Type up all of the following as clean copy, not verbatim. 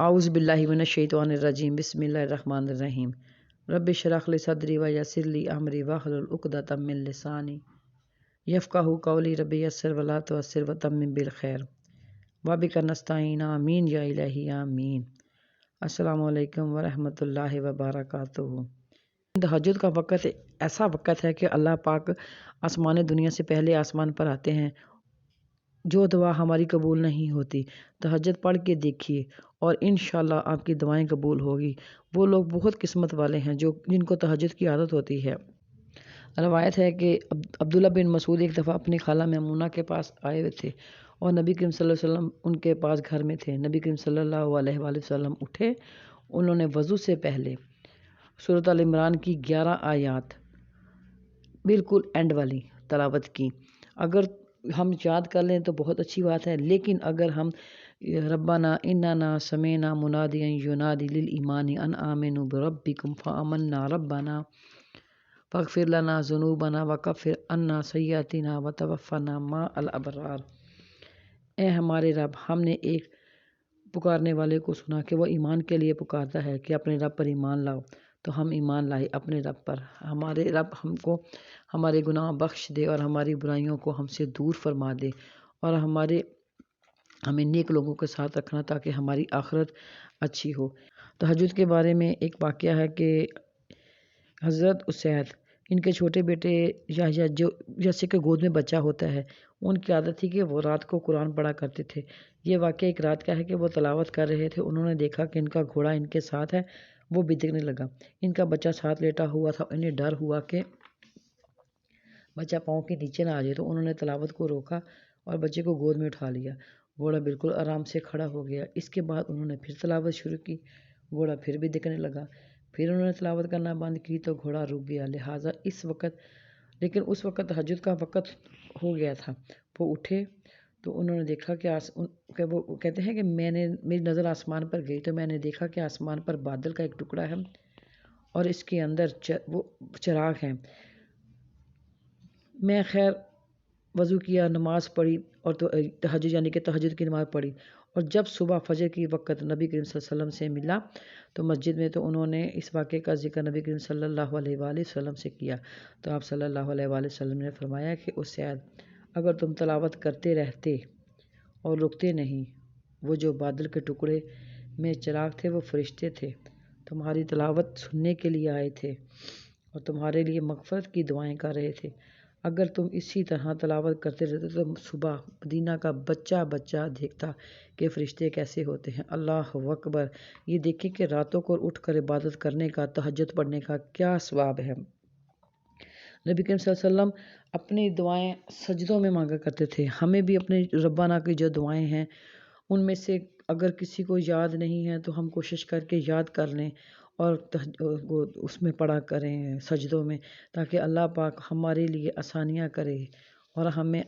आऊज़ बिल्लाहि मिनश शैतानिर रजीम बिस्मिल्लाहिर रहमानिर रहीम रब्बि इश्रह ली सदरी व यस्सिर ली अमरी वहलुल उक़दतम मिन लिसानी यफ़क़हू क़ौली रब्बि यस्सिर व ला तुअस्सिर व तम्मिम बिल खैर व बिका नस्तईन आमीन या इलाही आमीन। अस्सलामु अलैकुम व रहमतुल्लाहि व बरकातुहू। तहज्जुद का वक़्त ऐसा वक़्त है कि अल्लाह पाक आसमान दुनिया से पहले आसमान पर आते हैं। जो दुआ हमारी कबूल नहीं होती, तहज्जुद पढ़ के देखिए और इंशाअल्लाह आपकी दुआएं कबूल होगी। वो लोग बहुत किस्मत वाले हैं जिनको तहज्जुद की आदत होती है। रवायत है कि अब्दुल्ला बिन मसूद एक दफ़ा अपनी खाला मैमूना के पास आए हुए थे और नबी करीम सल्लल्लाहु अलैहि वसल्लम उनके पास घर में थे। नबी करीम सल्लल्लाहु अलैहि वसल्लम उठे, उन्होंने वज़ू से पहले सूरत अल इमरान की 11 आयत बिल्कुल एंड वाली तलावत की। अगर हम याद कर लें तो बहुत अच्छी बात है, लेकिन अगर हम रब्बाना इन्नाना समीना मुनादियन युनादी लिल ईमानी अन आमिनु बिरब्बिकुम फआमन्ना रब्बाना फ़ग़फ़िर लना ज़ुनूबना वकफ़िर अन्ना सय्यिआतिना व तवफ़्फ़ना मअल अबरार। ए हमारे रब, हमने एक पुकारने वाले को सुना कि वह ईमान के लिए पुकारता है कि अपने रब पर ईमान लाओ, तो हम ईमान लाए अपने रब पर। हमारे रब हमको हमारे गुनाह बख्श दे और हमारी बुराइयों को हमसे दूर फरमा दे और हमें नेक लोगों के साथ रखना ताकि हमारी आखिरत अच्छी हो। तहज्जुद के बारे में एक वाक़या है कि हज़रत उसैद, इनके छोटे बेटे याहया जो जैसे कि गोद में बच्चा होता है, उनकी आदत थी कि वो रात को कुरान पढ़ा करते थे। ये वाक़या एक रात का है कि वो तलावत कर रहे थे। उन्होंने देखा कि इनका घोड़ा इनके साथ है, वो बिदकने लगा। इनका बच्चा साथ लेटा हुआ था। इन्हें डर हुआ कि बच्चा पाँव के नीचे ना आ जाए, तो उन्होंने तलावत को रोका और बच्चे को गोद में उठा लिया। घोड़ा बिल्कुल आराम से खड़ा हो गया। इसके बाद उन्होंने फिर तलावत शुरू की, घोड़ा फिर भी दिखने लगा। फिर उन्होंने तलावत करना बंद की तो घोड़ा रुक गया। लिहाजा लेकिन उस वक़्त तहज्जुद का वक़्त हो गया था। वो उठे तो उन्होंने देखा कि वो कहते हैं कि मेरी नज़र आसमान पर गई तो मैंने देखा कि आसमान पर बादल का एक टुकड़ा है और इसके अंदर वो चिराग हैं। मैं खैर वज़ू किया, नमाज़ पढ़ी और तो तहज्जुद यानी कि तहज्जुद की नमाज़ पढ़ी। और जब सुबह फजर की वक़्त नबी करीम सल्लल्लाहु अलैहि वसल्लम से मिला तो मस्जिद में, तो उन्होंने इस वाक़े का ज़िक्र नबी करीम सल्लल्लाहु अलैहि वसल्लम से किया। तो आप सल्लल्लाहु अलैहि वसल्लम ने फरमाया कि उसैद, अगर तुम तलावत करते रहते और रुकते नहीं, वो जो बादल के टुकड़े में चिराग थे वो फरिश्ते थे, तुम्हारी तलावत सुनने के लिए आए थे और तुम्हारे लिए मग़फ़िरत की दुआएं कर रहे थे। अगर तुम इसी तरह तलावत करते रहते तो सुबह मदीना का बच्चा देखता कि फ़रिश्ते कैसे होते हैं। अल्लाहु अकबर। ये देखें कि रातों को उठकर इबादत करने का, तहज्जुद पढ़ने का क्या सवाब है। नबी करीम सल्लल्लाहु अलैहि वसल्लम अपनी दुआएं सजदों में मांगा करते थे। हमें भी अपने रब्बाना की जो दुआएं हैं उनमें से अगर किसी को याद नहीं है तो हम कोशिश करके याद कर लें और उसमें पढ़ा करें सजदों में, ताकि अल्लाह पाक हमारे लिए आसानियाँ करे और हमें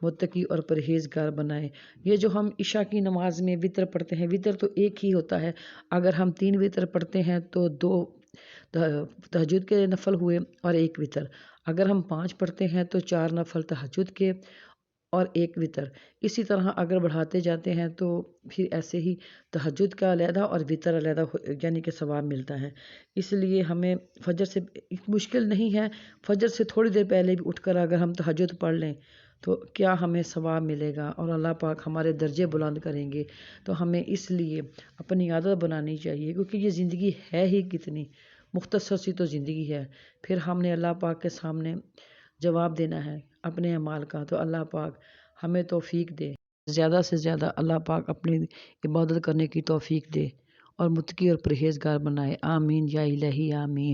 मुत्तकी और परहेज़गार बनाए। ये जो हम इशा की नमाज में वितर पढ़ते हैं, वितर तो एक ही होता है। अगर हम 3 वितर पढ़ते हैं तो 2 तहज्जुद के नफल हुए और 1 वितर। अगर हम 5 पढ़ते हैं तो 4 नफल तहज्जुद के और 1 वितर। इसी तरह अगर बढ़ाते जाते हैं तो फिर ऐसे ही तहज्जुद का अलहदा और वितर अलहदा यानी कि सवाब मिलता है। इसलिए हमें फजर से मुश्किल नहीं है, फजर से थोड़ी देर पहले भी उठकर अगर हम तहज्जुद पढ़ लें तो क्या हमें सवाब मिलेगा और अल्लाह पाक हमारे दर्जे बुलंद करेंगे। तो हमें इसलिए अपनी आदत बनानी चाहिए, क्योंकि ये ज़िंदगी है ही कितनी मुख्तसर सी तो ज़िंदगी है। फिर हमने अल्लाह पाक के सामने जवाब देना है अपने अमाल का। तो अल्लाह पाक हमें तौफीक दे, ज़्यादा से ज़्यादा अल्लाह पाक अपनी इबादत करने की तौफीक दे और मुत्तकी और परहेज़गार बनाए। आमीन या इलाही आमीन।